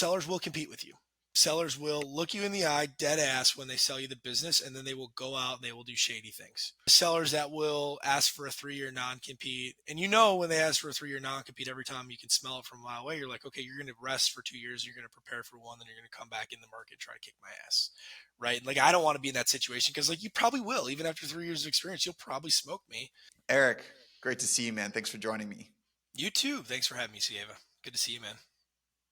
sellers will compete with you. Sellers will look you in the eye dead ass when they sell you the business, and then they will go out and they will do shady things. Sellers that will ask for a 3-year non-compete, and when they ask for a 3-year non-compete, every time you can smell it from a mile away. You're like, okay, you're going to rest for 2 years, you're going to prepare for one, then you're going to come back in the market and try to kick my ass, right? Like, I don't want to be in that situation because, like, you probably will. Even after 3 years of experience, you'll probably smoke me. Eric, great to see you, man. Thanks for joining me. You too. Thanks for having me, Sieva. Good to see you, man.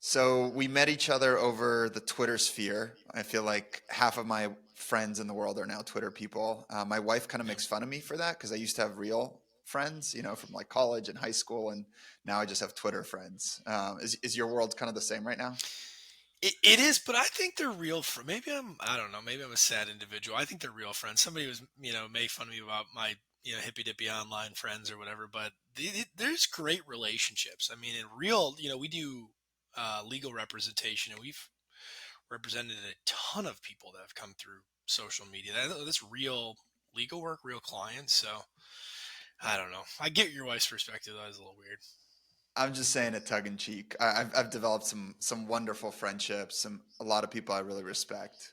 So we met each other over the Twitter sphere. I feel like half of my friends in the world are now Twitter people. My wife kind of Yeah. makes fun of me for that because I used to have real friends, from like college and high school, and now I just have Twitter friends. Is your world kind of the same right now? It is, but I think they're real. Maybe I don't know. Maybe I'm a sad individual. I think they're real friends. Somebody was, make fun of me about my, hippy dippy online friends or whatever, but there's great relationships. I mean, in real, we do legal representation, and we've represented a ton of people that have come through social media. That's real legal work, real clients. So I don't know. I get your wife's perspective. That was a little weird. I'm just saying it tongue in cheek. I've developed some wonderful friendships, a lot of people I really respect,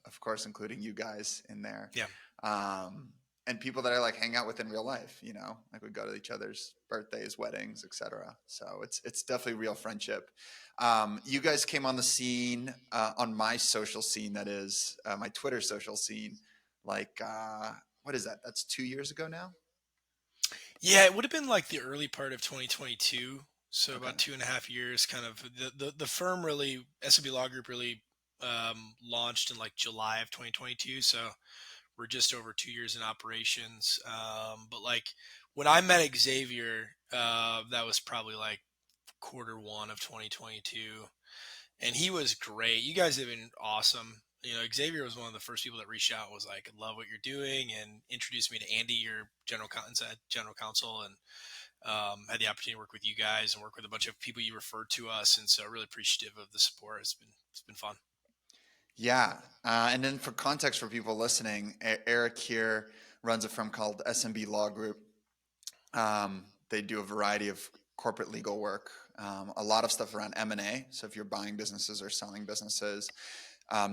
of course, including you guys in there, Yeah. um, and people that I like hang out with in real life. Like we go to each other's birthdays, weddings, etc. So it's definitely real friendship. You guys came on the scene, on my social scene, that is my Twitter social scene. Like what is that? That's 2 years ago now. Yeah, it would have been like the early part of 2022. So Okay. about 2.5 years, kind of the firm really, SMB Law Group really launched in like July of 2022. So we're just over 2 years in operations. But like when I met Xavier, that was probably like quarter 1 of 2022, and he was great. You guys have been awesome. Xavier was one of the first people that reached out. Was like, "I love what you're doing," and introduced me to Andy, your general counsel, and had the opportunity to work with you guys and work with a bunch of people you referred to us. And so, really appreciative of the support. It's been fun. Yeah. And then for context for people listening, Eric here runs a firm called SMB Law Group. They do a variety of corporate legal work, a lot of stuff around M&A. So if you're buying businesses or selling businesses,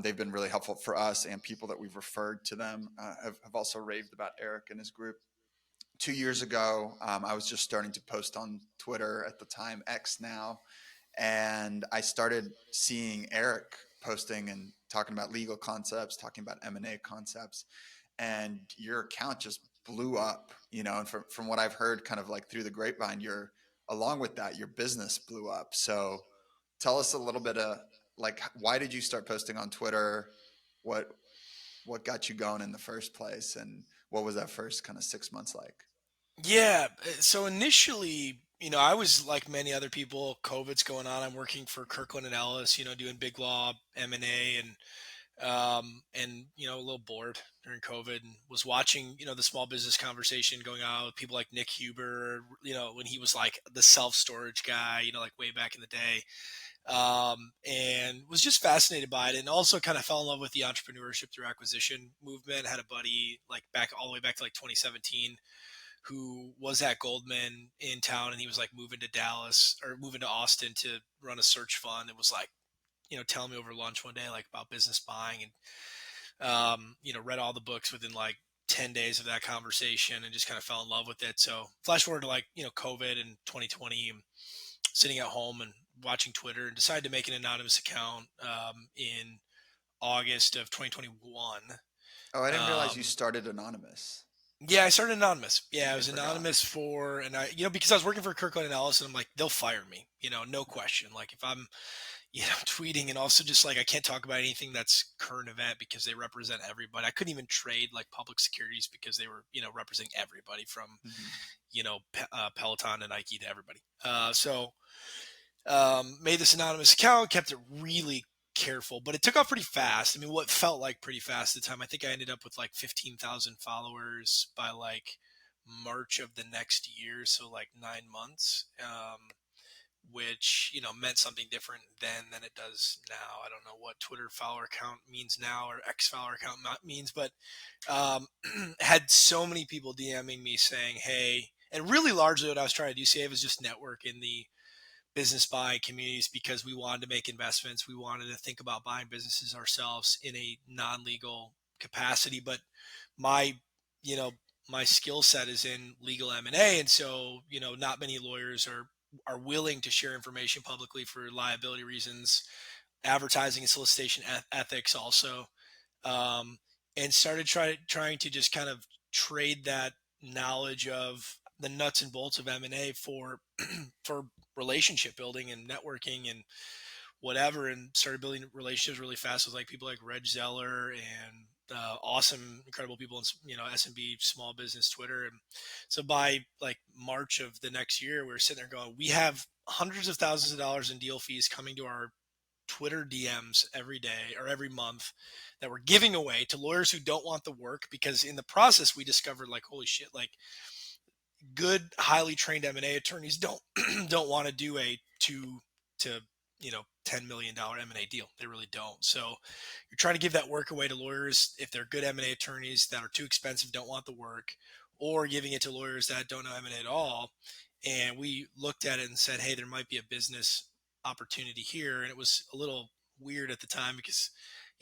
they've been really helpful for us, and people that we've referred to them have also raved about Eric and his group. 2 years ago, I was just starting to post on Twitter, at the time X now, and I started seeing Eric posting and talking about legal concepts, talking about M&A concepts, and your account just blew up, and from what I've heard kind of like through the grapevine, along with that, your business blew up. So tell us a little bit of, like, why did you start posting on Twitter? What what got you going in the first place, and what was that first kind of 6 months like? Yeah. So initially, I was like many other people. COVID's going on. I'm working for Kirkland and Ellis. Doing big law M&A and a little bored during COVID, and was watching the small business conversation going on with people like Nick Huber, when he was like the self storage guy, like way back in the day, and was just fascinated by it, and also kind of fell in love with the entrepreneurship through acquisition movement. Had a buddy like back all the way back to like 2017 who was at Goldman in town, and he was like moving to Dallas or moving to Austin to run a search fund. It was like telling me over lunch one day like about business buying, and read all the books within like 10 days of that conversation and just kind of fell in love with it. So flash forward to like COVID and 2020, and sitting at home and watching Twitter, and decided to make an anonymous account in August of 2021. Oh, I didn't realize you um, started anonymous. yeah, I started anonymous. Yeah, I I was forgot. anonymous and because I was working for Kirkland and Ellis, and I'm like, they'll fire me, no question. Like if I'm, tweeting, and also just like I can't talk about anything that's current event because they represent everybody. I couldn't even trade like public securities because they were, representing everybody from, Hmm. Peloton to Nike to everybody. Made this anonymous account, kept it really careful, but it took off pretty fast. I mean, what felt like pretty fast at the time. I think I ended up with like 15,000 followers by like March of the next year, so like 9 months. Which meant something different then than it does now. I don't know what Twitter follower count means now or X follower count means, but um, had so many people DMing me saying, "Hey," and really largely what I was trying to do, Save, is just network in the business buying communities because we wanted to make investments. We wanted to think about buying businesses ourselves in a non-legal capacity. But my, you know, my skill set is in legal M&A. And so, not many lawyers are willing to share information publicly for liability reasons, advertising and solicitation ethics also. Um, and started trying to just kind of trade that knowledge of the nuts and bolts of M&A for for relationship building and networking and whatever, and started building relationships really fast with like people like Reg Zeller and awesome, incredible people in SMB small business Twitter. And so by like March of the next year, we were sitting there going, we have hundreds of thousands of dollars in deal fees coming to our Twitter DMs every day or every month that we're giving away to lawyers who don't want the work, because in the process we discovered like, holy shit, like good highly trained M&A attorneys don't don't want to do a 2 to $10 million M&A deal. They really don't. So you're trying to give that work away to lawyers if they're good M&A attorneys that are too expensive, don't want the work, or giving it to lawyers that don't know M&A at all. And we looked at it and said, hey, there might be a business opportunity here. And it was a little weird at the time because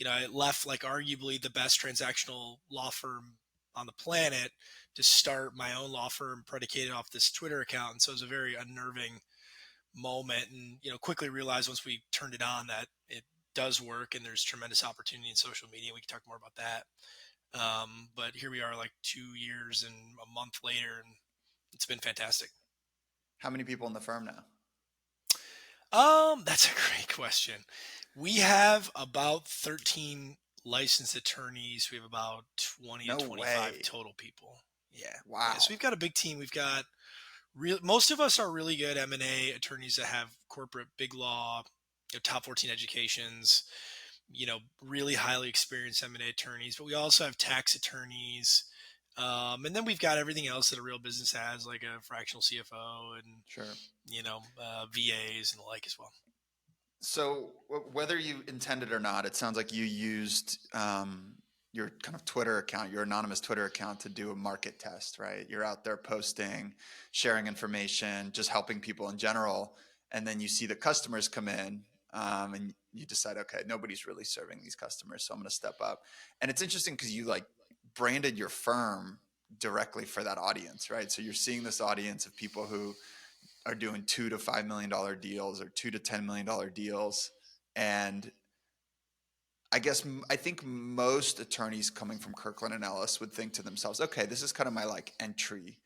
I left like arguably the best transactional law firm on the planet to start my own law firm predicated off this Twitter account. And so it was a very unnerving moment, and quickly realized once we turned it on that it does work and there's tremendous opportunity in social media. We can talk more about that. But here we are like 2 years and a month later, and it's been fantastic. How many people in the firm now? That's a great question. We have about 13 licensed attorneys. We have about 20 to No 25 way. total people. Yeah. Yeah. So Wow. we've got a big team. We've got most of us are really good M&A attorneys that have corporate big law, top 14 educations, really highly experienced M&A attorneys, but we also have tax attorneys. And then we've got everything else that a real business has, like a fractional CFO and, Sure. VAs and the like as well. So whether you intended or not, it sounds like you used your kind of Twitter account, your anonymous Twitter account, to do a market test, right? You're out there posting, sharing information, just helping people in general, and then you see the customers come in, and you decide, okay, nobody's really serving these customers, so I'm going to step up. And it's interesting because you like branded your firm directly for that audience, right? So you're seeing this audience of people who are doing $2 to $5 million deals or $2 to $10 million deals. And I think most attorneys coming from Kirkland and Ellis would think to themselves, okay, this is kind of my like entry,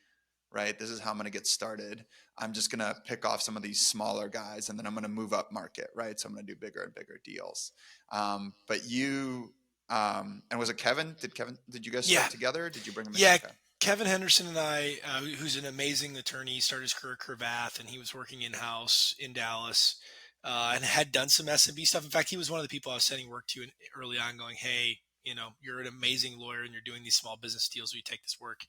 right? This is how I'm going to get started. I'm just going to pick off some of these smaller guys and then I'm going to move up market, right? So I'm going to do bigger and bigger deals. But you, and was it Kevin? Did you guys Yeah. start together? Did you bring him in? Yeah. Okay. Kevin Henderson and I, who's an amazing attorney, started his career at Cravath, and he was working in house in Dallas, and had done some SMB stuff. In fact, he was one of the people I was sending work to early on, going, "Hey, you're an amazing lawyer, and you're doing these small business deals. Will you take this work?"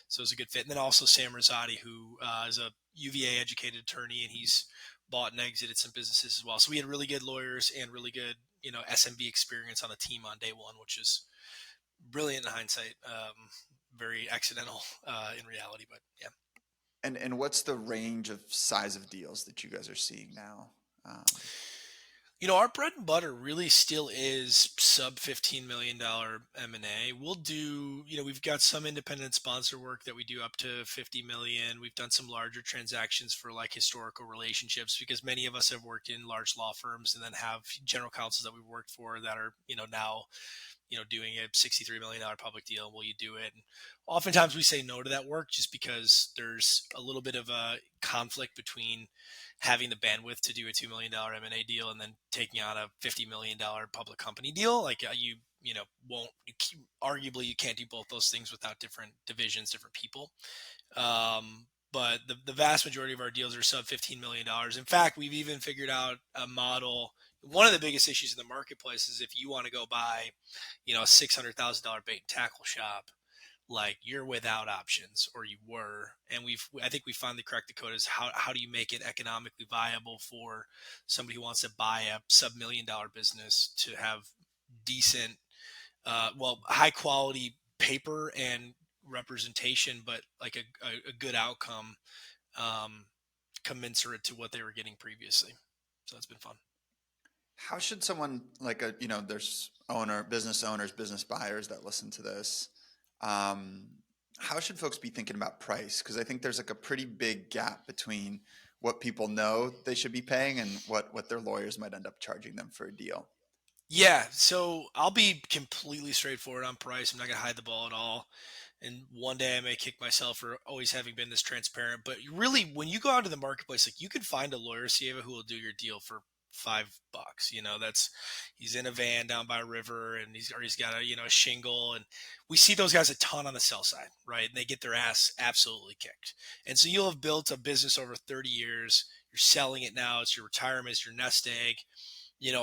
So it was a good fit. And then also Sam Rosati, who is a UVA educated attorney, and he's bought and exited some businesses as well. So we had really good lawyers and really good, SMB experience on the team on day one, which is brilliant in hindsight. Very accidental in reality, but yeah. And what's the range of size of deals that you guys are seeing now? Um, Our bread and butter really still is sub $15 million M&A. We'll do, we've got some independent sponsor work that we do up to 50 million. We've done some larger transactions for like historical relationships, because many of us have worked in large law firms and then have general counsels that we've worked for that are, now doing a $63 million public deal. Will you do it? And oftentimes we say no to that work just because there's a little bit of a conflict between having the bandwidth to do a $2 million M&A deal and then taking on a $50 million public company deal. Like won't, arguably you can't do both those things without different divisions, different people. But the vast majority of our deals are sub $15 million. In fact, we've even figured out a model. One of the biggest issues in the marketplace is if you want to go buy, a $600,000 bait and tackle shop, like you're without options, or you were. And I think we finally cracked the code is how do you make it economically viable for somebody who wants to buy a sub $1 million business to have decent, high quality paper and representation, but like a good outcome. Um, commensurate to what they were getting previously. So it's been fun. How should someone like there's business owners, business buyers that listen to this. Um, how should folks be thinking about price? Because I think there's like a pretty big gap between what people know they should be paying and what their lawyers might end up charging them for a deal. Yeah, so I'll be completely straightforward on price. I'm not going to hide the ball at all. And one day I may kick myself for always having been this transparent. But really, when you go out to the marketplace, like you could find a lawyer, Sieva, who will do your deal for $5. That's he's in a van down by a river, and he's got a shingle, and we see those guys a ton on the sell side, right? And they get their ass absolutely kicked. And so you'll have built a business over 30 years. You're selling it now. It's your retirement. It's your nest egg.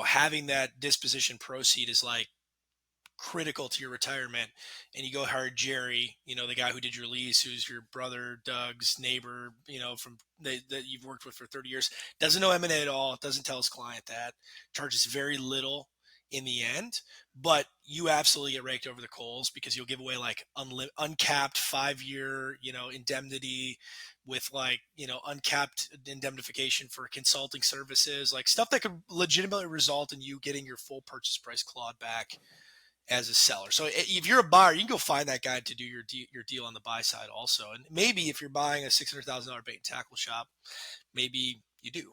Having that disposition proceed is like critical to your retirement. And you go hire Jerry, the guy who did your lease, who's your brother Doug's neighbor, from that you've worked with for 30 years, doesn't know M&A at all, doesn't tell his client that, charges very little in the end, but you absolutely get raked over the coals because you'll give away like uncapped 5-year, indemnity with like, uncapped indemnification for consulting services, like stuff that could legitimately result in you getting your full purchase price clawed back as a seller. So if you're a buyer, you can go find that guy to do your deal on the buy side also. And maybe if you're buying a $600,000 bait and tackle shop, maybe you do.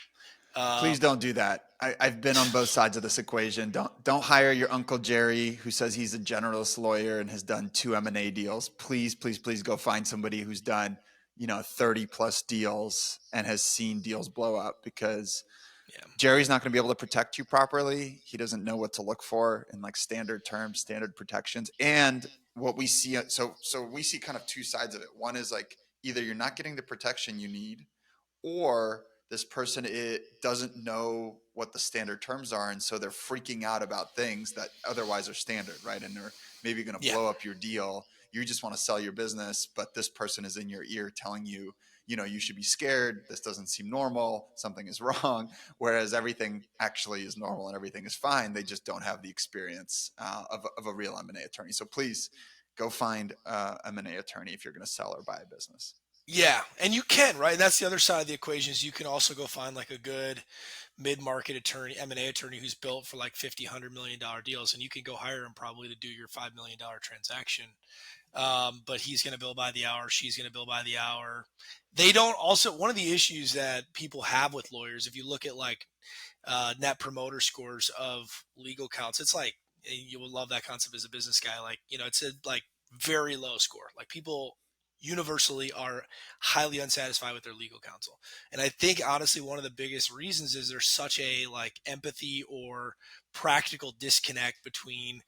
Please Um, don't do that. I've been on both sides of this equation. Don't hire your Uncle Jerry who says he's a generalist lawyer and has done 2 M&A deals. Please, please, please go find somebody who's done 30 plus deals and has seen deals blow up, because yeah, Jerry's not going to be able to protect you properly. He doesn't know what to look for in like standard terms, standard protections. And what we see, so we see kind of two sides of it. One is like either you're not getting the protection you need, or this person it doesn't know what the standard terms are, and so they're freaking out about things that otherwise are standard, right? And they're maybe going to yeah, blow up your deal. You just want to sell your business, but this person is in your ear telling you, you should be scared, this doesn't seem normal, something is wrong, whereas everything actually is normal and everything is fine. They just don't have the experience of a real M&A attorney. So please go find a M&A attorney if you're going to sell or buy a business. yeah. And you can, right? And that's the other side of the equation is you can also go find like a good mid-market attorney, M&A attorney who's built for like 50, $100 million deals. And you can go hire him probably to do your $5 million transaction. But he's going to bill by the hour. She's going to bill by the hour. They don't also, one of the issues that people have with lawyers, if you look at like net promoter scores of legal counts, it's like, you will love that concept as a business guy. Like, it's a like very low score. Like people universally are highly unsatisfied with their legal counsel. And I think honestly, one of the biggest reasons is there's such a like empathy or practical disconnect between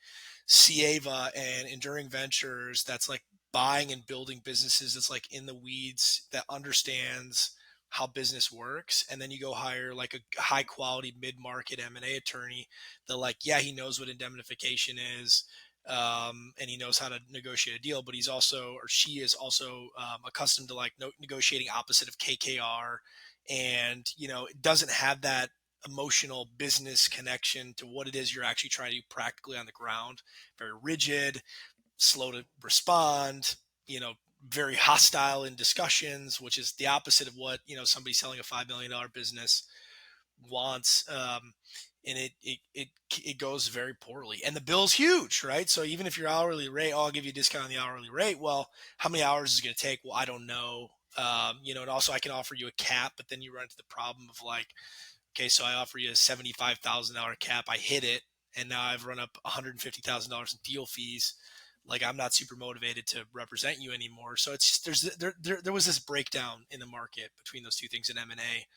Sieva and Enduring Ventures that's like buying and building businesses that's like in the weeds that understands how business works, and then you go hire like a high quality mid-market M&A attorney that like yeah, he knows what indemnification is, and he knows how to negotiate a deal, but he's also, or she is also, accustomed to like negotiating opposite of KKR, and it doesn't have that emotional business connection to what it is you're actually trying to do practically on the ground. Very rigid, slow to respond, very hostile in discussions, which is the opposite of what, somebody selling a $5 million business wants. And it goes very poorly, and the bill's huge, right? So even if your hourly rate, oh, I'll give you a discount on the hourly rate. Well, how many hours is it going to take? Well, I don't know. And also I can offer you a cap, but then you run into the problem of like, okay, so I offer you a $75,000 cap. I hit it, and now I've run up $150,000 in deal fees. Like I'm not super motivated to represent you anymore. So it's just, there was this breakdown in the market between those two things in M&A.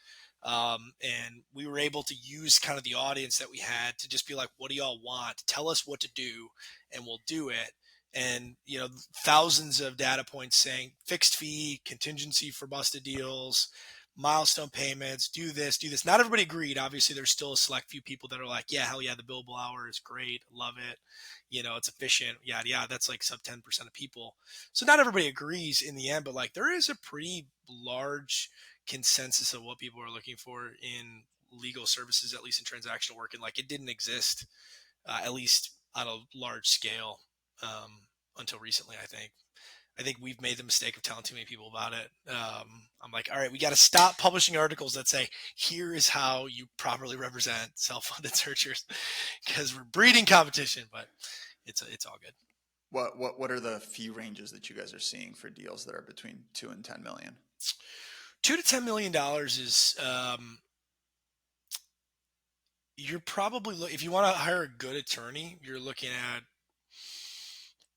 And we were able to use kind of the audience that we had to just be like, what do y'all want? Tell us what to do and we'll do it. And, thousands of data points saying fixed fee, contingency for busted deals, milestone payments, do this, do this. Not everybody agreed. Obviously, there's still a select few people that are like, yeah, hell yeah, the billable hour is great. Love it. It's efficient. Yeah, yeah, that's like sub 10% of people. So not everybody agrees in the end, but like there is a pretty large consensus of what people are looking for in legal services, at least in transactional work. And like it didn't exist, at least on a large scale, until recently, I think. I think we've made the mistake of telling too many people about it. I'm like, all right, we got to stop publishing articles that say, here is how you properly represent self-funded searchers because we're breeding competition, but it's all good. What are the fee ranges that you guys are seeing for deals that are between 2 and 10 million? $2 to $10 million is, you're probably, if you want to hire a good attorney, you're looking at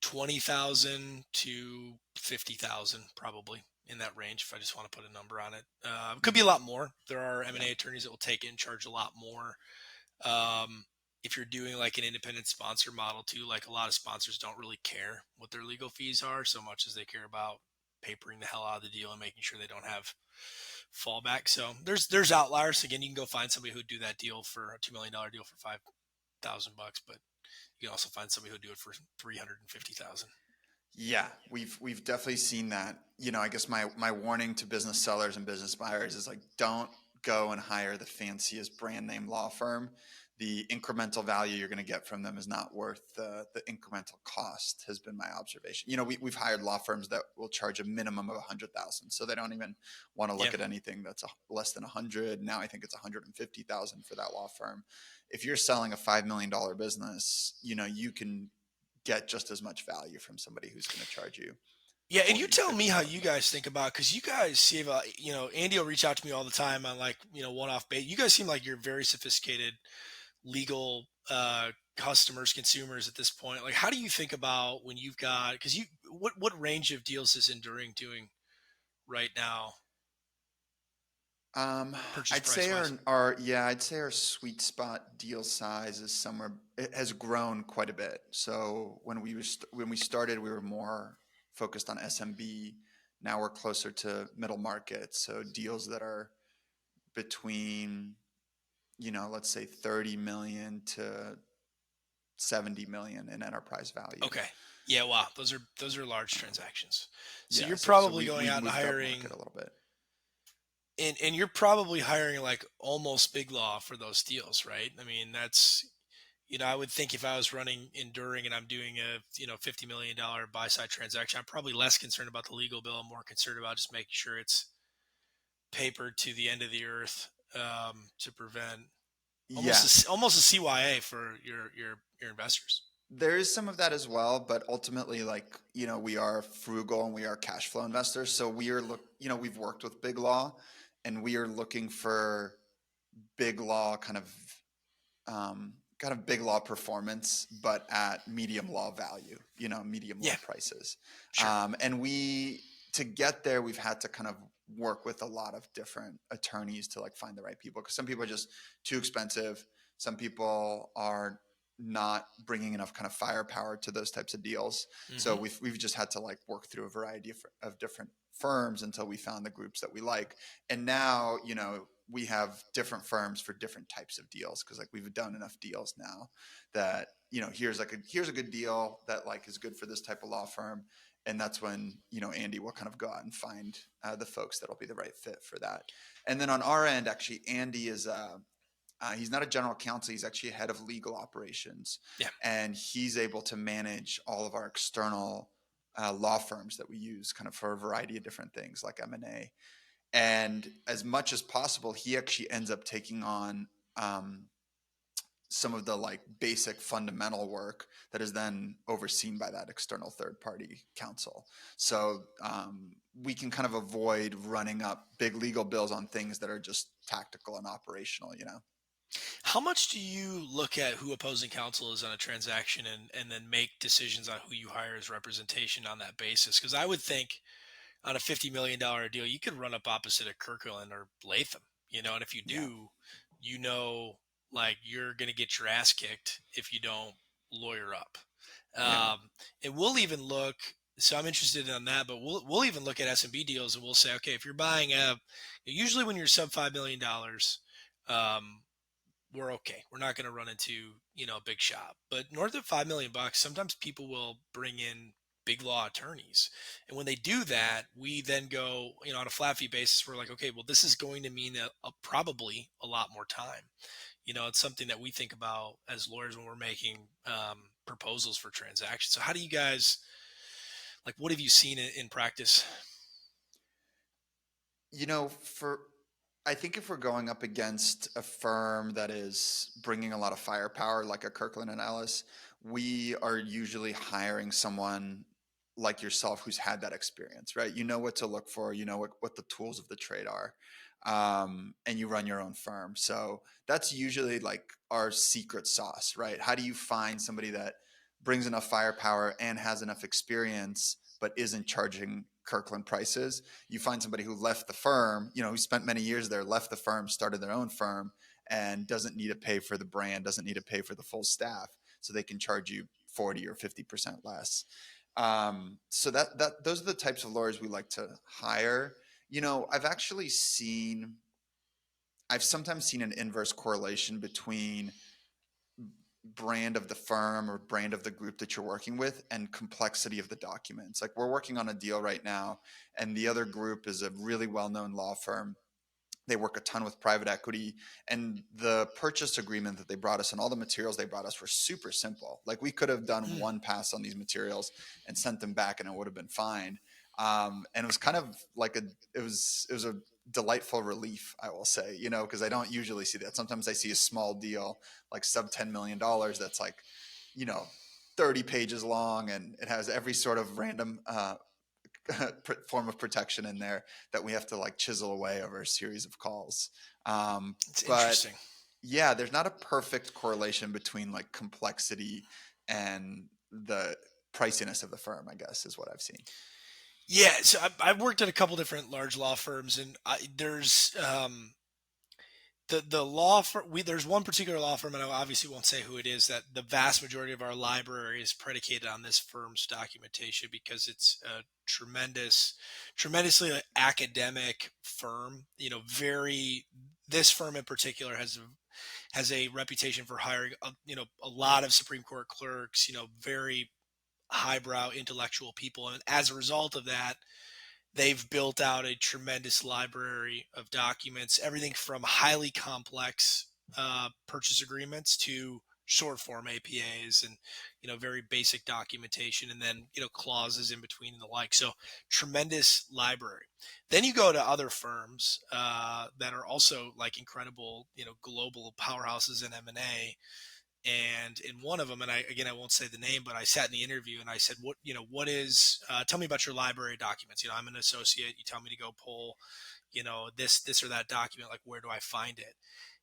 20,000 to 50,000 probably in that range. If I just want to put a number on it, it could be a Mhm. lot more. There are Yeah. M&A attorneys that will take it and charge a lot more. Um, if you're doing like an independent sponsor model too, like a lot of sponsors don't really care what their legal fees are so much as they care about papering the hell out of the deal and making sure they don't have fallback. So there's outliers. Again, you can go find somebody who'd do that deal for a $2 million deal for 5,000 bucks, but you can also find somebody who'd do it for 350,000. Yeah, we've definitely seen that. I guess my warning to business sellers and business buyers is like, don't go and hire the fanciest brand name law firm. The incremental value you're going to get from them is not worth the incremental cost, has been my observation. We've hired law firms that will charge a minimum of 100,000, so they don't even want to Yeah. look at anything that's less than 100. Now I think it's 150,000 for that law firm. If you're selling a $5 million business, you can get just as much value from somebody who's going to charge you Yeah, and you 40 to tell me how you 50,000 guys bucks. think about, because you guys, Sieva, Andy will reach out to me all the time on like one-off bait. You guys seem like you're very sophisticated legal customers, consumers at this point. Like, how do you think about when you've got, because what range of deals is Enduring doing right now, Um, purchase I'd price say wise? I'd say our sweet spot deal size is somewhere, it has grown quite a bit. So when we started, we were more focused on SMB. Now we're closer to middle market. So deals that are between, let's say 30 million to 70 million in enterprise value. Okay. Yeah, wow. Those are large transactions. So Yeah, you're so probably we going we've out and moved up hiring, market a little bit. and you're probably hiring like almost big law for those deals, right? I mean, that's, I would think if I was running Enduring and I'm doing a, $50 million buy side transaction, I'm probably less concerned about the legal bill. I'm more concerned about just making sure it's papered to the end of the earth, to prevent Yeah, almost a CYA for your investors. there is some of that as well, but ultimately, like, we are frugal and we are cash flow investors. So we've worked with Big Law, and we are looking for Big Law kind of Big Law performance, but at medium law value, medium Yeah, law prices. sure. And to get there, we've had to kind of work with a lot of different attorneys to like find the right people, because some people are just too expensive. Some people are not bringing enough kind of firepower to those types of deals. So Hmm. we've just had to like work through a variety of different firms until we found the groups that we like. And now, we have different firms for different types of deals, because like we've done enough deals now that, here's a good deal that like is good for this type of law firm. And that's when, Andy will kind of go out and find the folks that'll be the right fit for that. And then on our end, actually, Andy is he's not a general counsel. He's actually a head of legal operations, Yeah. and he's able to manage all of our external law firms that we use kind of for a variety of different things like M&A. And as much as possible, he actually ends up taking on some of the like basic fundamental work that is then overseen by that external third party counsel. So we can kind of avoid running up big legal bills on things that are just tactical and operational. How much do you look at who opposing counsel is on a transaction and then make decisions on who you hire as representation on that basis? Because I would think on a $50 million deal, you could run up opposite of Kirkland or Latham, and if you Yeah. do, like you're going to get your ass kicked if you don't lawyer up. Yeah. And we'll even look. So I'm interested in that, but we'll even look at SMB deals and we'll say, okay, if you're buying usually when you're sub $5 million, um, we're okay. We're not going to run into, a big shop. But north of 5 million bucks, sometimes people will bring in big law attorneys. And when they do that, we then go, on a flat fee basis, we're like, okay, well, this is going to mean probably a lot more time. It's something that we think about as lawyers when we're making proposals for transactions. So how do you guys Like, what have you seen in practice? You know, for I think if we're going up against a firm that is bringing a lot of firepower, like a Kirkland and Ellis, we are usually hiring someone like yourself who's had that experience, right? You know what to look for, you know what the tools of the trade are, and you run your own firm. So that's usually like our secret sauce, right? How do you find somebody that brings enough firepower and has enough experience, but isn't charging Kirkland prices? You find somebody who left the firm, who spent many years there, left the firm, started their own firm, and doesn't need to pay for the brand, doesn't need to pay for the full staff, so they can charge you 40 or 50% less. So that those are the types of lawyers we like to hire. I've sometimes seen an inverse correlation between brand of the firm or brand of the group that you're working with and complexity of the documents. Like, we're working on a deal right now, and the other group is a really well-known law firm. They work a ton with private equity, and the purchase agreement that they brought us and all the materials they brought us were super simple. Like, we could have done Mm, one pass on these materials and sent them back and it would have been fine. And it was kind of like it was a delightful relief, I will say, because I don't usually see that. Sometimes I see a small deal like sub $10 million that's like, you know 30 pages long, and it has every sort of random form of protection in there that we have to like chisel away over a series of calls. Um, it's but interesting. yeah, there's not a perfect correlation between like complexity and the priciness of the firm, I guess, is what I've seen. Yeah, so I've worked at a couple different large law firms, and there's the law firm. There's one particular law firm, and I obviously won't say who it is. That the vast majority of our library is predicated on this firm's documentation because it's a tremendously academic firm. Very this firm in particular has a reputation for hiring a lot of Supreme Court clerks. Very highbrow intellectual people, and as a result of that, they've built out a tremendous library of documents, everything from highly complex purchase agreements to short form APAs and very basic documentation, and then clauses in between and the like. So tremendous library. Then you go to other firms that are also like incredible global powerhouses in M&A, and in one of them, and I won't say the name, but I sat in the interview and I said, what is tell me about your library documents. I'm an associate, you tell me to go pull this or that document, like where do I find it?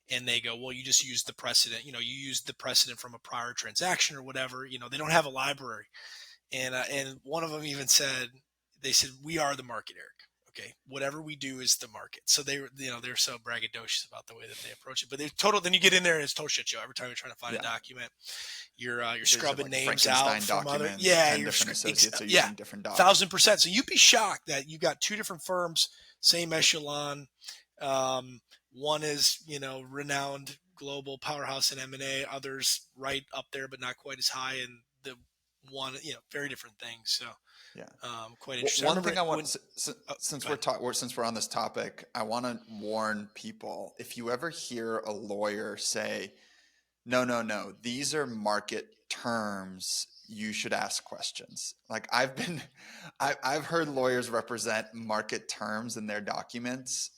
And they go, well, you just use the precedent, you use the precedent from a prior transaction or whatever. They don't have a library. And one of them even said, they said, we are the market, Eric. Okay, whatever we do is the market. So they're so braggadocious about the way that they approach it. But they're total. Then you get in there and it's total shit show. Every time you're trying to find a Yeah. document, you're They just have scrubbing like names out Frankenstein from other. documents, Yeah, 10 different associates are yeah, using different docs. 1,000%. So you'd be shocked that you got two different firms, same echelon. Um, One is renowned global powerhouse in M&A. Others right up there, but not quite as high. And the one very different things. So Yeah. quite interesting. I One remember thing it I want, when. Oh, since go ahead. we're on this topic, I want to warn people: if you ever hear a lawyer say, "No, no, no, these are market terms," you should ask questions. Like, I've heard lawyers represent market terms in their documents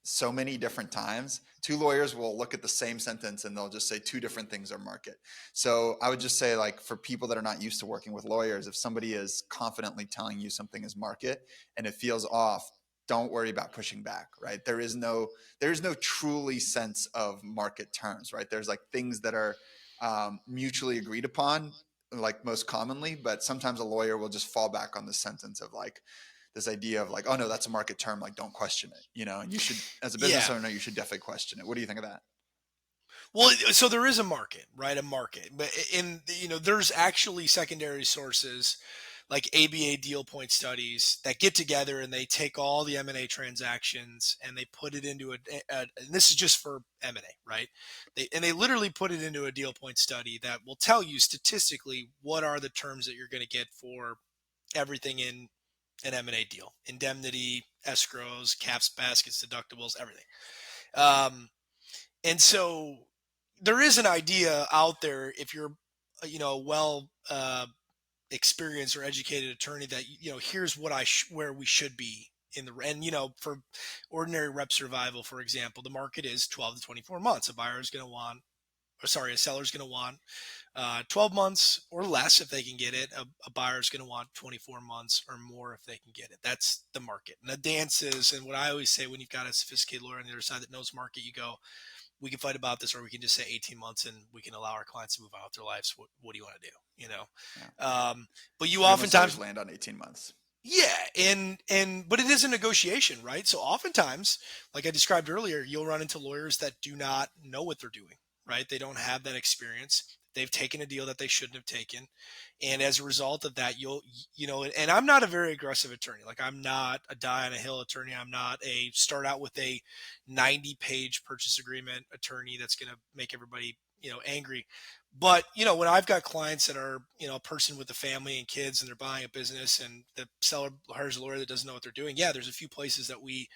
so many different times. Two lawyers will look at the same sentence and they'll just say two different things are market. So I would just say, like, for people that are not used to working with lawyers, if somebody is confidently telling you something is market and it feels off, don't worry about pushing back, right? There is no truly sense of market terms, right? There's like things that are mutually agreed upon, like most commonly, but sometimes a lawyer will just fall back on the sentence of like this idea of like, oh no, that's a market term, like don't question it, and you should, as a business Yeah. owner, you should definitely question it. What do you think of that? Well, so there is a market, right? A market, but there's actually secondary sources like ABA deal point studies that get together and they take all the M&A transactions and they put it into and this is just for M&A, right? They literally put it into a deal point study that will tell you statistically what are the terms that you're going to get for everything in an M&A deal: indemnity, escrows, caps, baskets, deductibles, everything. Um, and so there is an idea out there, if you're well experienced or educated attorney that, here's what where we should be in the, and for ordinary rep survival, for example, the market is 12 to 24 months. A buyer is going to want, or sorry, a seller is going to want 12 months or less if they can get it. A buyer is going to want 24 months or more if they can get it. That's the market. And the dance is, and what I always say when you've got a sophisticated lawyer on the other side that knows market, you go, we can fight about this, or we can just say 18 months and we can allow our clients to move on with their lives. What do you want to do? Yeah. But you We almost always oftentimes, land on 18 months. yeah, but it is a negotiation, right? So oftentimes, like I described earlier, you'll run into lawyers that do not know what they're doing, right? They don't have that experience. They've taken a deal that they shouldn't have taken, and as a result of that, and I'm not a very aggressive attorney. Like, I'm not a die on a hill attorney. I'm not a start out with a 90-page purchase agreement attorney that's going to make everybody angry. But when I've got clients that are a person with a family and kids, and they're buying a business, and the seller hires a lawyer that doesn't know what they're doing, yeah, there's a few places that we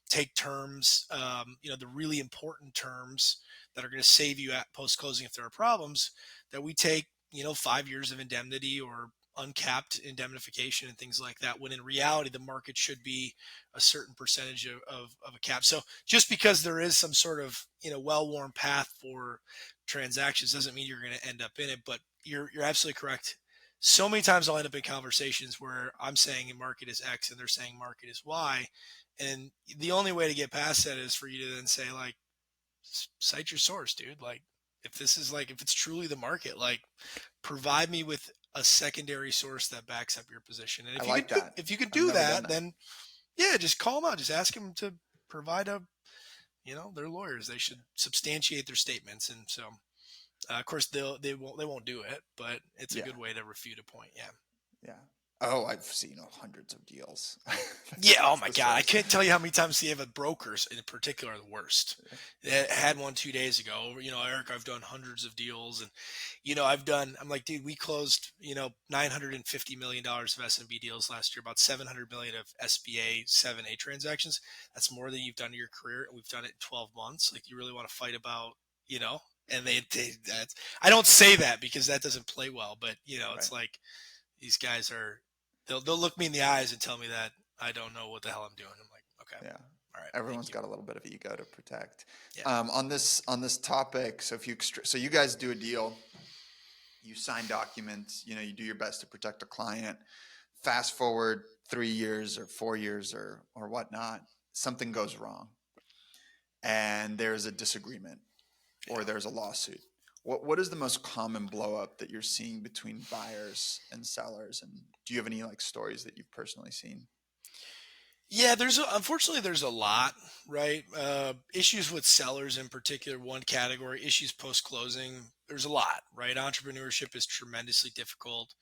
take terms, the really important terms that are going to save you at post closing if there are problems, that we take, 5 years of indemnity or uncapped indemnification and things like that, when in reality the market should be a certain percentage of a cap. So just because there is some sort of well-worn path for transactions doesn't mean you're going to end up in it. But you're absolutely correct. So many times I'll end up in conversations where I'm saying market is X and they're saying market is Y, and the only way to get past that is for you to then say, like, cite your source, dude. Like, if this is like, if it's truly the market, like, provide me with a secondary source that backs up your position. And I like that. if you could I've do never done that, that. then yeah, just call them out. Just ask them to provide they're lawyers. They should substantiate their statements. And so, of course, they won't do it, but it's a Yeah. good way to refute a point. Yeah. Yeah. Oh, I've seen hundreds of deals. Yeah. Oh That's my the God. I source. can't tell you how many times Sieva brokers in particular are the worst. I had one 2 days ago. Eric, I've done hundreds of deals, and I'm like, dude, we closed, $950 million of SMB deals last year, about 700 million of SBA 7A transactions. That's more than you've done in your career. And we've done it in 12 months. Like, you really want to fight about, and that's, I don't say that because that doesn't play well, but Right. it's like, these guys they'll look me in the eyes and tell me that I don't know what the hell I'm doing. I'm like, okay, Yeah. all right, thank Everyone's you. got a little bit of ego to protect. Yeah, On this topic, so if you so you guys do a deal, you sign documents, you do your best to protect a client. Fast forward 3 years or 4 years or whatnot, something goes wrong, and there's a disagreement or yeah. there's a lawsuit. What is the most common blow up that you're seeing between buyers and sellers? And do you have any like stories that you've personally seen? Yeah, unfortunately there's a lot, right? Issues with sellers in particular, one category. Issues post closing, there's a lot, right? Entrepreneurship is tremendously difficult.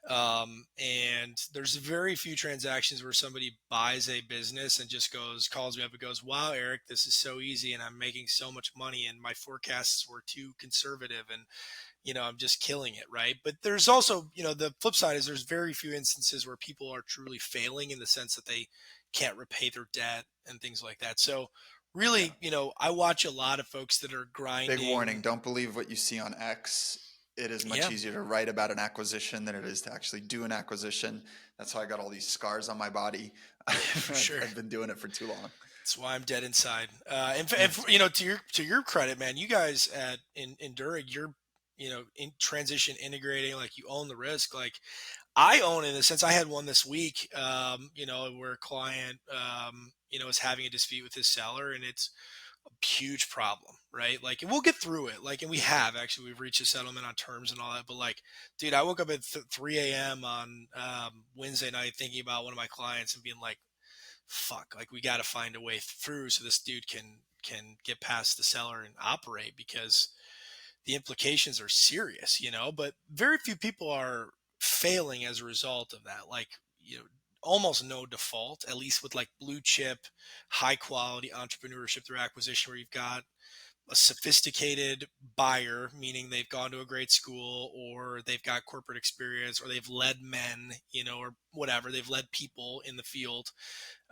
And there's very few transactions where somebody buys a business and just calls me up and goes, wow, Eric, this is so easy and I'm making so much money and my forecasts were too conservative and I'm just killing it, right? But there's also, the flip side is there's very few instances where people are truly failing in the sense that they can't repay their debt and things like that. So Yeah. really, I watch a lot of folks that are Big warning, grinding. don't believe what you see on X. It is much Yeah, easier to write about an acquisition than it is to actually do an acquisition. That's how I got all these scars on my body. for I've, sure. I've been doing it for too long. That's why I'm dead inside. And Yes. to your credit, man, you guys in Durig, you're in transition integrating, like, you own the risk. Like, I own, in the sense, I had one this week, where a client, is having a dispute with his seller, and it's a huge problem, right? Like, and we'll get through it. Like, and we've reached a settlement on terms and all that. But, like, dude, I woke up at 3 a.m. on Wednesday night thinking about one of my clients and being like, fuck, like, we got to find a way through so this dude can get past the seller and operate, because the implications are serious, but very few people are failing as a result of that. Like, almost no default, at least with, like, blue chip, high quality entrepreneurship through acquisition, where you've got a sophisticated buyer, meaning they've gone to a great school, or they've got corporate experience, or they've led men, or whatever, they've led people in the field.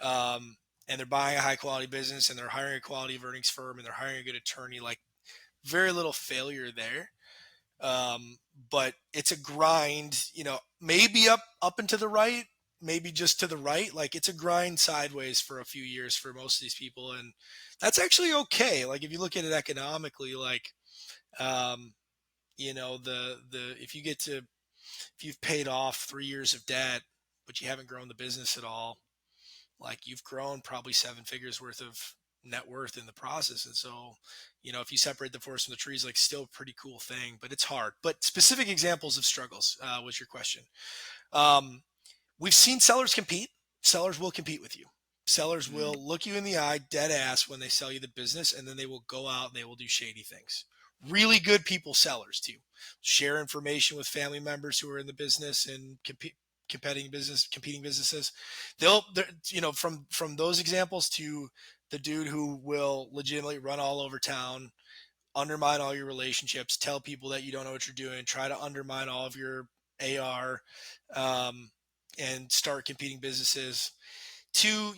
And they're buying a high quality business, and they're hiring a quality of earnings firm, and they're hiring a good attorney. Like, very little failure there. but it's a grind, maybe up and to the right, maybe just to the right. Like it's a grind sideways for a few years for most of these people. And that's actually okay. Like if you look at it economically, like, um, if you get to, if you've paid off 3 years of debt, but you haven't grown the business at all, like you've grown probably 7 figures worth of net worth in the process. And so, if you separate the forest from the trees, like still a pretty cool thing, but it's hard. But specific examples of struggles was your question. Um, we've seen sellers compete. Sellers will compete with you. Sellers will Mm. look you in the eye dead ass when they sell you the business, and then they will go out and they will do shady things. Really good people, sellers too, share information with family members who are in the business and competing businesses. From those examples to the dude who will legitimately run all over town, undermine all your relationships, tell people that you don't know what you're doing, try to undermine all of your AR, um, and start competing businesses, to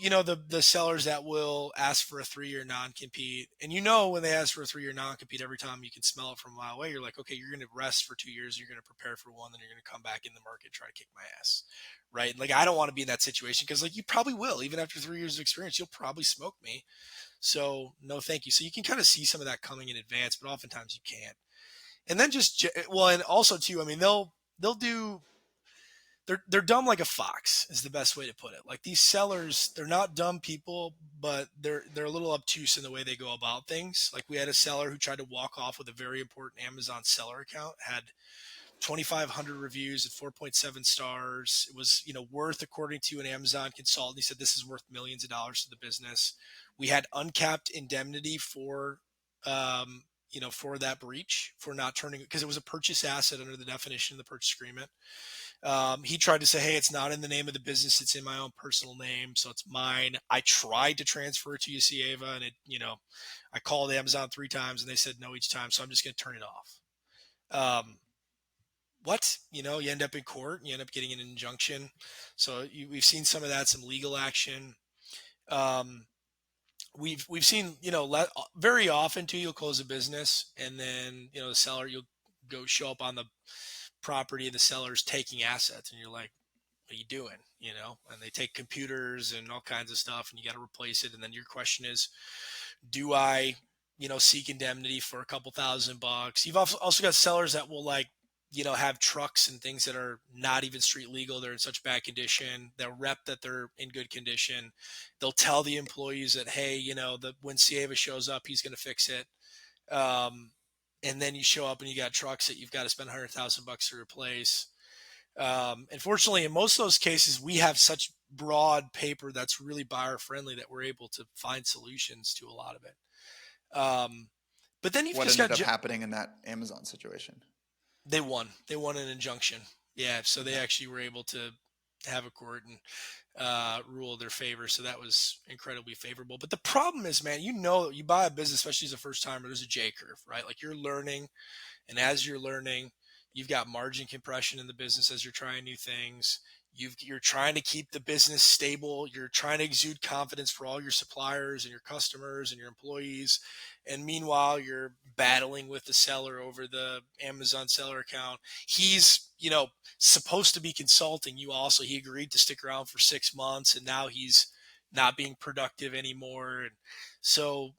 the sellers that will ask for a 3-year non-compete. And when they ask for a 3-year non-compete, every time you can smell it from a mile away, you're like, okay, you're going to rest for 2 years, you're going to prepare for one, then you're going to come back in the market and try to kick my ass, right? Like I don't want to be in that situation, because like you probably will, even after 3 years of experience, you'll probably smoke me. So no thank you. So you can kind of see some of that coming in advance, but oftentimes you can't. And then and also too, I mean, they'll do, they're dumb like a fox is the best way to put it. Like these sellers, they're not dumb people, but they're a little obtuse in the way they go about things. Like we had a seller who tried to walk off with a very important Amazon seller account, had 2,500 reviews at 4.7 stars. It was, worth, according to an Amazon consultant, he said this is worth millions of dollars to the business. We had uncapped indemnity for that breach, for not turning, because it was a purchase asset under the definition of the purchase agreement. He tried to say, hey, it's not in the name of the business, it's in my own personal name, so it's mine. I tried to transfer it to you, Sieva, and I called Amazon 3 times and they said no each time, so I'm just going to turn it off. What? You end up in court and you end up getting an injunction. So we've seen some of that, some legal action. Um, we've seen, very often too, you'll close a business and then, the seller, you'll go show up on the property and the seller's taking assets and you're like, what are you doing? And they take computers and all kinds of stuff and you got to replace it. And then your question is, do I, seek indemnity for a couple $1,000? You've also got sellers that will, like, have trucks and things that are not even street legal. They're in such bad condition. They'll rep that they're in good condition. They'll tell the employees that, hey, when Sieva shows up, he's going to fix it. Um, and then you show up and you got trucks that you've got to spend $100,000 to replace. Unfortunately, in most of those cases, we have such broad paper that's really buyer friendly that we're able to find solutions to a lot of it. But then you've What just ended got, up happening in that Amazon situation? they won. They won an injunction. Yeah, so they Okay. actually were able to have a court and rule their favor. So that was incredibly favorable. But the problem is, man, you buy a business, especially as a first timer, there's a J curve, right? Like you're learning, and as you're learning, you've got margin compression in the business as you're trying new things. You're trying to keep the business stable. You're trying to exude confidence for all your suppliers and your customers and your employees. And meanwhile, you're battling with the seller over the Amazon seller account. He's, supposed to be consulting you also. He agreed to stick around for 6 months and now he's not being productive anymore. And so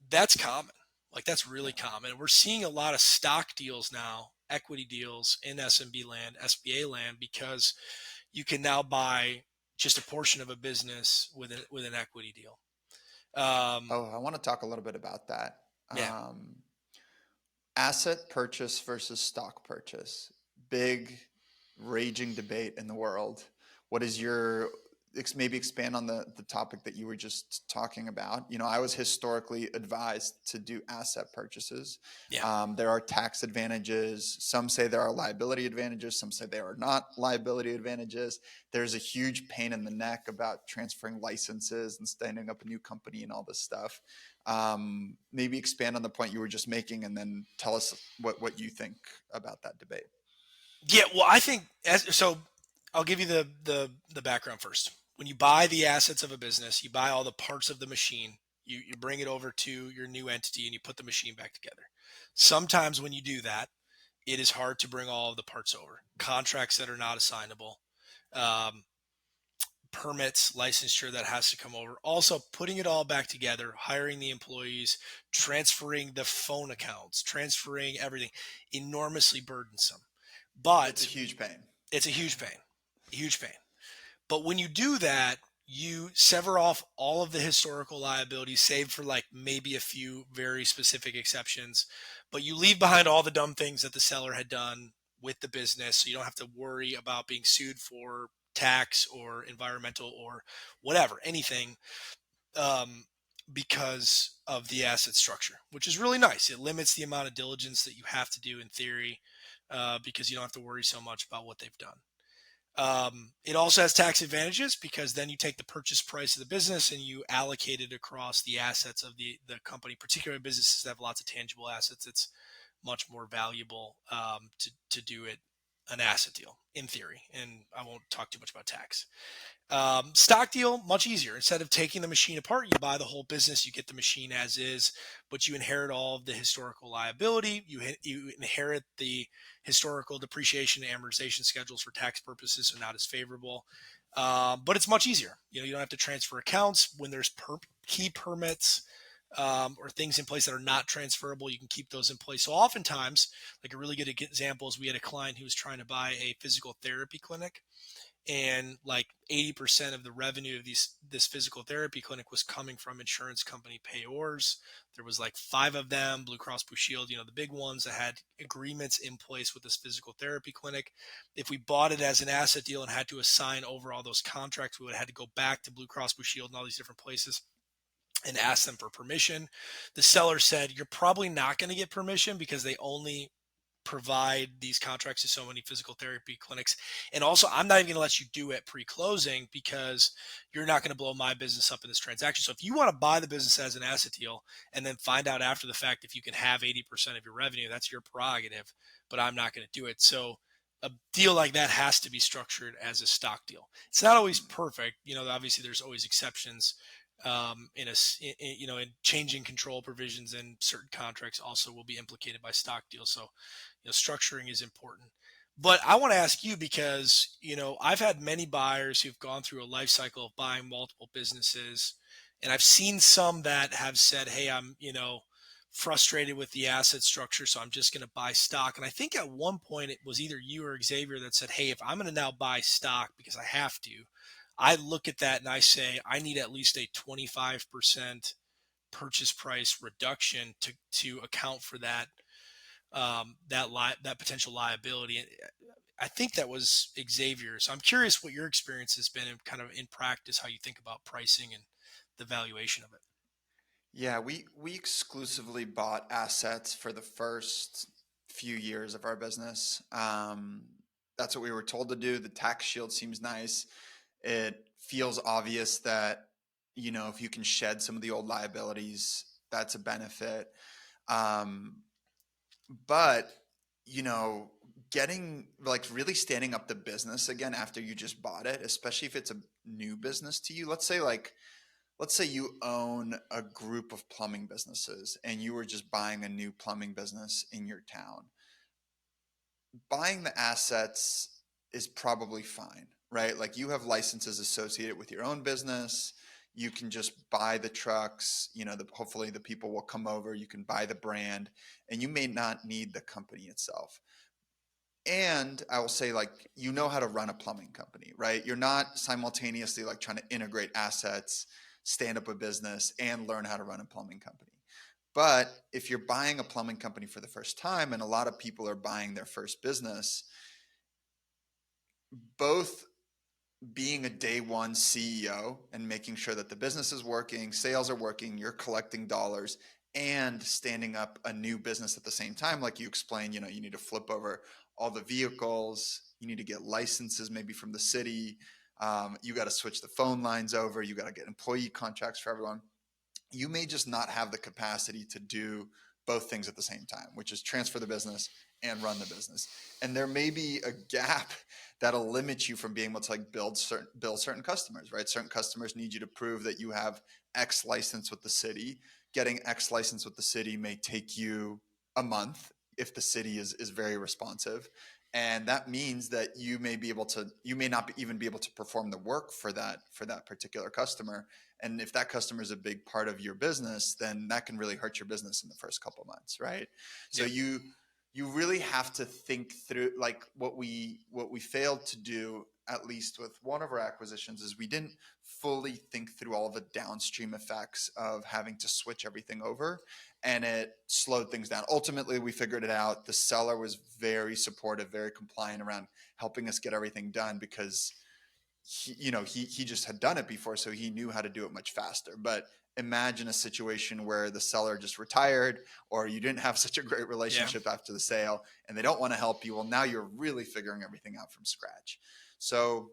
that's common. Like that's really Yeah. common. And we're seeing a lot of stock deals now, equity deals in SMB land, SBA land, because you can now buy just a portion of a business with an equity deal. Um, Oh, I want to talk a little bit about that. yeah, Um, Asset purchase versus stock purchase. Big, raging debate in the world. What is your, maybe expand on the topic that you were just talking about? I was historically advised to do asset purchases. yeah, There are tax advantages. Some say there are liability advantages. Some say there are not liability advantages. There's a huge pain in the neck about transferring licenses and standing up a new company and all this stuff. Maybe expand on the point you were just making and then tell us what you think about that debate. yeah. Well, I think so. I'll give you the background first. When you buy the assets of a business, you buy all the parts of the machine. You bring it over to your new entity and you put the machine back together. Sometimes when you do that, it is hard to bring all of the parts over. Contracts that are not assignable, um, permits, licensure that has to come over. Also, putting it all back together, hiring the employees, transferring the phone accounts, transferring everything, enormously burdensome. It's a But huge pain. it's a huge pain, a huge pain. But when you do that, you sever off all of the historical liabilities, save for like maybe a few very specific exceptions. But you leave behind all the dumb things that the seller had done with the business. So you don't have to worry about being sued for tax or environmental or whatever, anything, um, because of the asset structure, which is really nice. It limits the amount of diligence that you have to do in theory, because you don't have to worry so much about what they've done. It also has tax advantages because then you take the purchase price of the business and you allocate it across the assets of the company, particularly businesses that have lots of tangible assets. It's much more valuable, to do it an asset deal in theory. And I won't talk too much about tax. Stock deal, much easier. Instead of taking the machine apart, you buy the whole business. You get the machine as is, but you inherit all of the historical liability. You inherit the historical depreciation and amortization schedules for tax purposes, so not as favorable. But it's much easier. You don't have to transfer accounts when there's key permits, or things in place that are not transferable. You can keep those in place. So oftentimes, like a really good example is we had a client who was trying to buy a physical therapy clinic, and like 80% of the revenue of this physical therapy clinic was coming from insurance company payors. There was like five of them, Blue Cross Blue Shield, the big ones that had agreements in place with this physical therapy clinic. If we bought it as an asset deal and had to assign over all those contracts, we would have had to go back to Blue Cross Blue Shield and all these different places and ask them for permission. The seller said, you're probably not going to get permission because they only provide these contracts to so many physical therapy clinics. And also, I'm not even going to let you do it pre-closing because you're not going to blow my business up in this transaction. So if you want to buy the business as an asset deal and then find out after the fact if you can have 80% of your revenue, that's your prerogative, but I'm not going to do it. So a deal like that has to be structured as a stock deal. It's not always perfect. Obviously there's always exceptions, in changing control provisions and certain contracts also will be implicated by stock deals. So structuring is important. But I want to ask you because, I've had many buyers who've gone through a life cycle of buying multiple businesses. And I've seen some that have said, hey, I'm, frustrated with the asset structure. So I'm just going to buy stock. And I think at one point it was either you or Xavier that said, hey, if I'm going to now buy stock because I have to, I look at that and I say, I need at least a 25% purchase price reduction to account for that potential liability. And I think that was Xavier. So I'm curious what your experience has been and kind of in practice how you think about pricing and the valuation of it. Yeah, we exclusively bought assets for the first few years of our business. That's what we were told to do. The tax shield seems nice. It feels obvious that, if you can shed some of the old liabilities, that's a benefit. Um, but, you know, getting like really standing up the business again after you just bought it, especially if it's a new business to you. Let's say you own a group of plumbing businesses and you were just buying a new plumbing business in your town. Buying the assets is probably fine, right? Like you have licenses associated with your own business. You can just buy the trucks, hopefully the people will come over. You can buy the brand and you may not need the company itself. And I will say, like, how to run a plumbing company, right? You're not simultaneously like trying to integrate assets, stand up a business, and learn how to run a plumbing company. But if you're buying a plumbing company for the first time, and a lot of people are buying their first business, both being a day one CEO and making sure that the business is working, sales are working, you're collecting dollars, and standing up a new business at the same time, like you explained, you need to flip over all the vehicles, you need to get licenses maybe from the city, you got to switch the phone lines over, you got to get employee contracts for everyone. You may just not have the capacity to do both things at the same time, which is transfer the business and run the business. And there may be a gap that'll limit you from being able to like build certain customers, right? Certain customers need you to prove that you have X license with the city. Getting X license with the city may take you a month. if the city is very responsive. And that means that you may not even be able to perform the work for that particular customer. And if that customer is a big part of your business, then that can really hurt your business in the first couple months, right? So Yep. you really have to think through, like what we failed to do, at least with one of our acquisitions, is we didn't fully think through all the downstream effects of having to switch everything over, and it slowed things down. Ultimately, we figured it out. The seller was very supportive, very compliant around helping us get everything done, because he just had done it before, so he knew how to do it much faster. But imagine a situation where the seller just retired, or you didn't have such a great Yeah. relationship after the sale, and they don't want to help you. Well, now you're really figuring everything out from scratch. So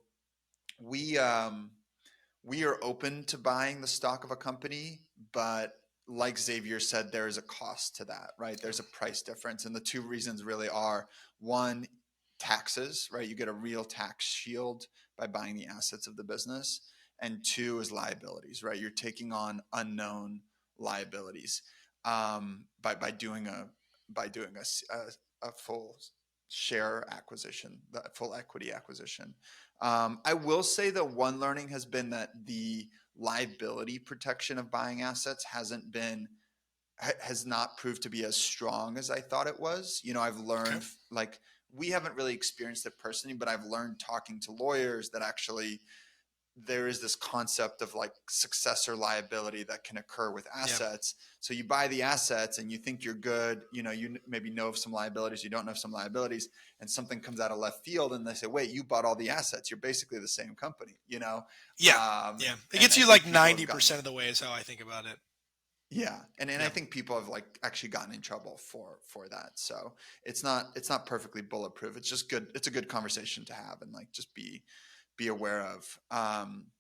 we we are open to buying the stock of a company, but like Xavier said, there is a cost to that, right? Yeah. There's a price difference. And the two reasons really are: one, taxes, right? You get a real tax shield by buying the assets of the business. And two is liabilities, right? You're taking on unknown liabilities by doing a full share acquisition, the full equity acquisition. I will say that one learning has been that the liability protection of buying assets has not proved to be as strong as I thought it was. I've Okay. learned, like, we haven't really experienced it personally, but I've learned talking to lawyers that actually there is this concept of like successor liability that can occur with Yeah. assets. So you buy the assets and you think you're good, you maybe know of some liabilities, you don't know of some liabilities, and something comes out of left field and they say, wait, you bought all the assets. You're basically the same company. Yeah. Yeah. It And gets I you like think people have gotten, 90% of the way is how I think about it. yeah. And I Yeah. think people have like actually gotten in trouble for that. So it's not perfectly bulletproof. It's just good. It's a good conversation to have and like just be aware of. I'm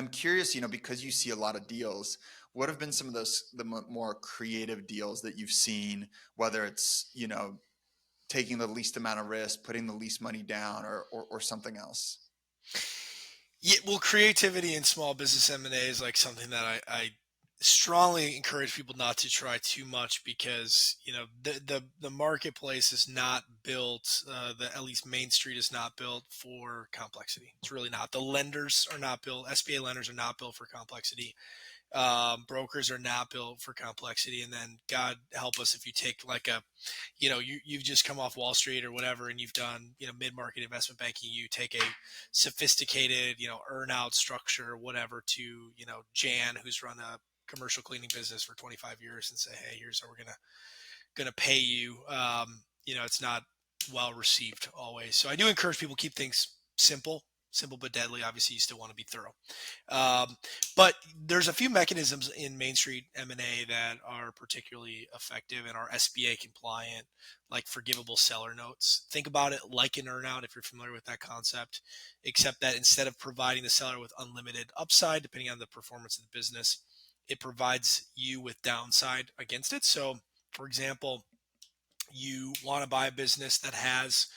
curious, because you see a lot of deals, what have been some of the more creative deals that you've seen, whether it's, taking the least amount of risk, putting the least money down, or something else? Yeah, well, creativity in small business M&A is like something that I strongly encourage people not to try too much because the marketplace is not built. The at least Main Street is not built for complexity. It's really not. The lenders are not built. SBA lenders are not built for complexity. Brokers are not built for complexity. And then God help us if you take like you've just come off Wall Street or whatever, and you've done, mid-market investment banking. You take a sophisticated, earn-out structure or whatever to, Jan, who's run a commercial cleaning business for 25 years, and say, hey, here's how we're gonna pay you. It's not well received always. So I do encourage people keep things simple but deadly. Obviously, you still want to be thorough. Um, but there's a few mechanisms in Main Street M&A that are particularly effective and are SBA compliant, like forgivable seller notes. Think about it like an earnout if you're familiar with that concept, except that instead of providing the seller with unlimited upside, depending on the performance of the business, it provides you with downside against it. So, for example, you want to buy a business that has,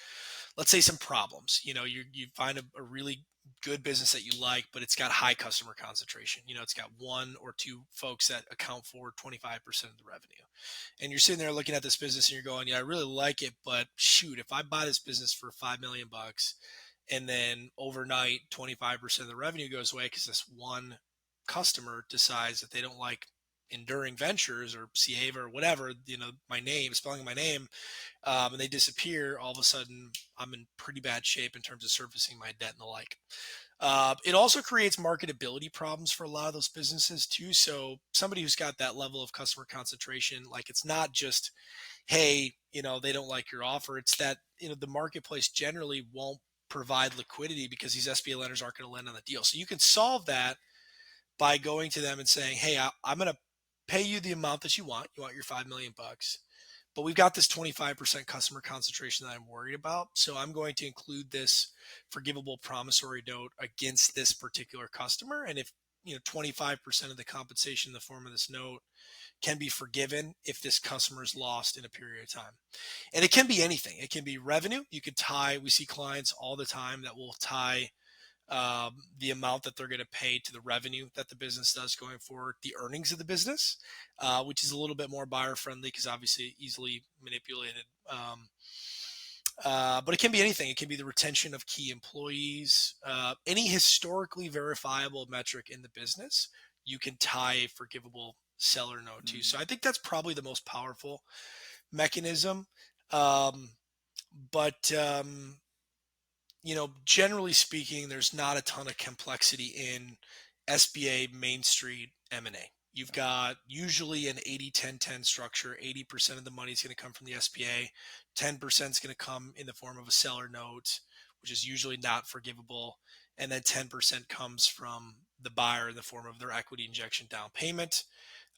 let's say, some problems. You find a really good business that you like, but it's got high customer concentration. It's got one or two folks that account for 25% of the revenue. And you're sitting there looking at this business and you're going, yeah, I really like it, but shoot, if I buy this business for 5 million bucks and then overnight 25% of the revenue goes away because this one customer decides that they don't like Enduring Ventures or Sieva or whatever, my name, spelling my name, and they disappear, all of a sudden I'm in pretty bad shape in terms of servicing my debt and the like. It also creates marketability problems for a lot of those businesses too. So somebody who's got that level of customer concentration, like it's not just, hey, they don't like your offer. It's that, the marketplace generally won't provide liquidity because these SBA lenders aren't going to lend on the deal. So you can solve that by going to them and saying, hey, I'm going to pay you the amount that you want. You want your 5 million bucks, but we've got this 25% customer concentration that I'm worried about. So I'm going to include this forgivable promissory note against this particular customer. And if 25% of the compensation in the form of this note can be forgiven if this customer is lost in a period of time. And it can be anything. It can be revenue. You could tie, we see clients all the time that will tie the amount that they're going to pay to the revenue that the business does going forward, the earnings of the business, which is a little bit more buyer friendly because obviously easily manipulated. But it can be anything. It can be the retention of key employees, any historically verifiable metric in the business. You can tie a forgivable seller note to. Mm. So I think that's probably the most powerful mechanism. Um, but generally speaking, there's not a ton of complexity in SBA Main Street M&A. You've Okay. got usually an 80-10-10 structure. 80% of the money is going to come from the SBA. 10% is going to come in the form of a seller note, which is usually not forgivable. And then 10% comes from the buyer in the form of their equity injection down payment.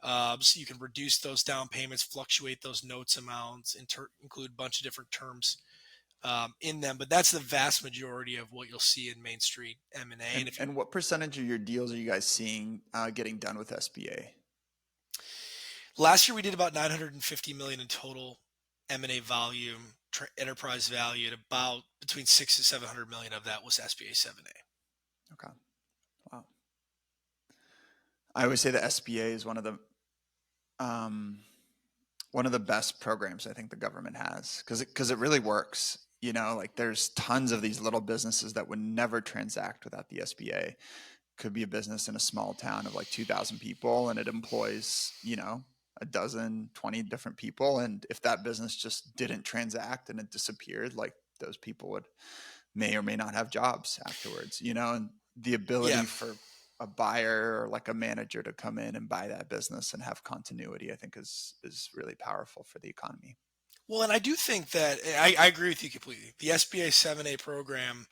So you can reduce those down payments, fluctuate those notes amounts, include a bunch of different terms in them. But that's the vast majority of what you'll see in Main Street M&A. And if you And what percentage of your deals are you guys seeing getting done with SBA? last year we did about 950 million in total M&A volume, enterprise value, at about between 6 to 700 million of that was SBA 7A. Okay. Wow. I always say the SBA is um, one of the best programs I think the government has because it really works. You know, like there's tons of these little businesses that would never transact without the SBA. Could be a business in a small town of like 2,000 people and it employs, a dozen, 20 different people. And if that business just didn't transact and it disappeared, like those people would may or may not have jobs afterwards, and the Yeah. ability for a buyer or like a manager to come in and buy that business and have continuity, I think is really powerful for the economy. Well, and I do think that I agree with you completely. The SBA 7A program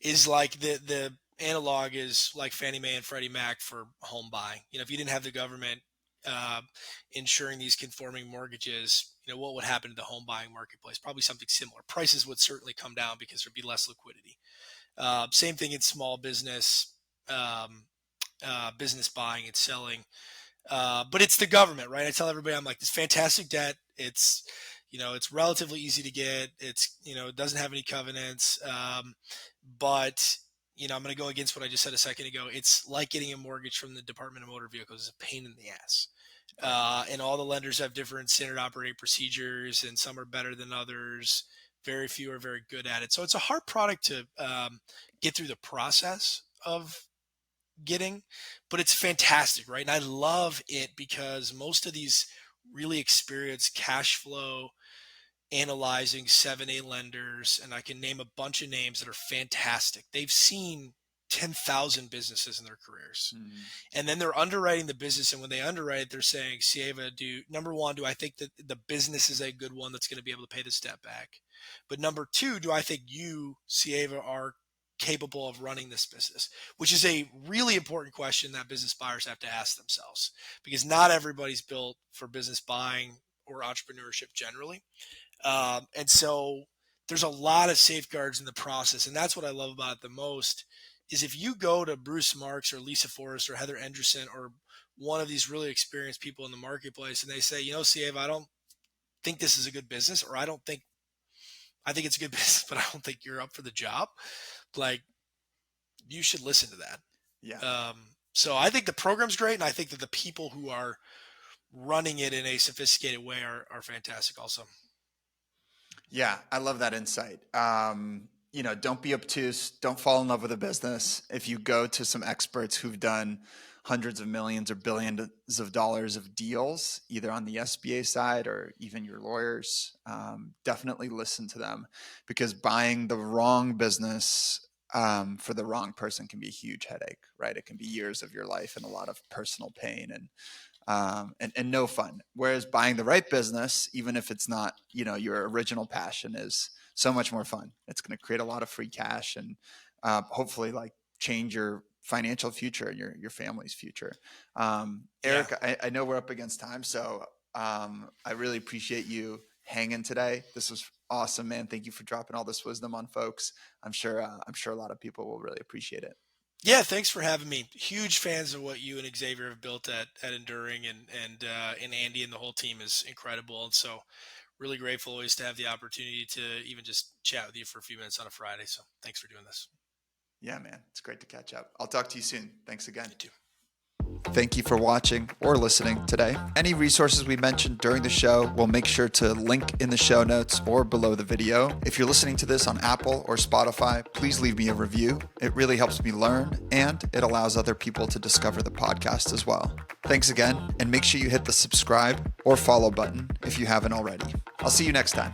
is like the analog is like Fannie Mae and Freddie Mac for home buying. If you didn't have the government uh, insuring these conforming mortgages, what would happen to the home buying marketplace? Probably something similar. Prices would certainly come down because there'd be less liquidity. Same thing in small business, business buying and selling. But it's the government, right? I tell everybody, I'm like, this fantastic debt. It's relatively easy to get. It doesn't have any covenants. But I'm going to go against what I just said a second ago. It's like getting a mortgage from the Department of Motor Vehicles. It's a pain in the ass. Right. And all the lenders have different standard operating procedures, and some are better than others. Very few are very good at it. So it's a hard product to get through the process of getting, but it's fantastic, right? And I love it because most of these really experienced cash flow analyzing 7A lenders, and I can name a bunch of names that are fantastic. They've seen 10,000 businesses in their careers. Mm. And then they're underwriting the business. And when they underwrite it, they're saying, Sieva, number one, do I think that the business is a good one that's going to be able to pay the step back? But number two, do I think you, Sieva, are capable of running this business? Which is a really important question that business buyers have to ask themselves because not everybody's built for business buying or entrepreneurship generally. And so there's a lot of safeguards in the process. And that's what I love about it the most is if you go to Bruce Marks or Lisa Forrest or Heather Anderson or one of these really experienced people in the marketplace and they say, Sieva, I don't think this is a good business, or I think it's a good business, but I don't think you're up for the job. Like, you should listen to Yeah. that. So I think the program's great. And I think that the people who are running it in a sophisticated way are fantastic also. Yeah, I love that insight. Don't be obtuse. Don't fall in love with a business. If you go to some experts who've done hundreds of millions or billions of dollars of deals, either on the SBA side or even your lawyers, definitely listen to them because buying the wrong business for the wrong person can be a huge headache, right? It can be years of your life and a lot of personal pain and no fun. Whereas buying the right business, even if it's not, your original passion, is so much more fun. It's going to create a lot of free cash and hopefully like change your financial future and your family's future. Yeah. Eric, I know we're up against time, so I really appreciate you hanging today. This was awesome, man. Thank you for dropping all this wisdom on folks. I'm sure a lot of people will really appreciate it. Yeah, thanks for having me. Huge fans of what you and Xavier have built at Enduring, and Andy and the whole team is incredible. And so, really grateful always to have the opportunity to even just chat with you for a few minutes on a Friday. So, thanks for doing this. Yeah, man. It's great to catch up. I'll talk to you soon. Thanks again. You too. Thank you for watching or listening today. Any resources we mentioned during the show, we'll make sure to link in the show notes or below the video. If you're listening to this on Apple or Spotify, please leave me a review. It really helps me learn, and it allows other people to discover the podcast as well. Thanks again, and make sure you hit the subscribe or follow button if you haven't already. I'll see you next time.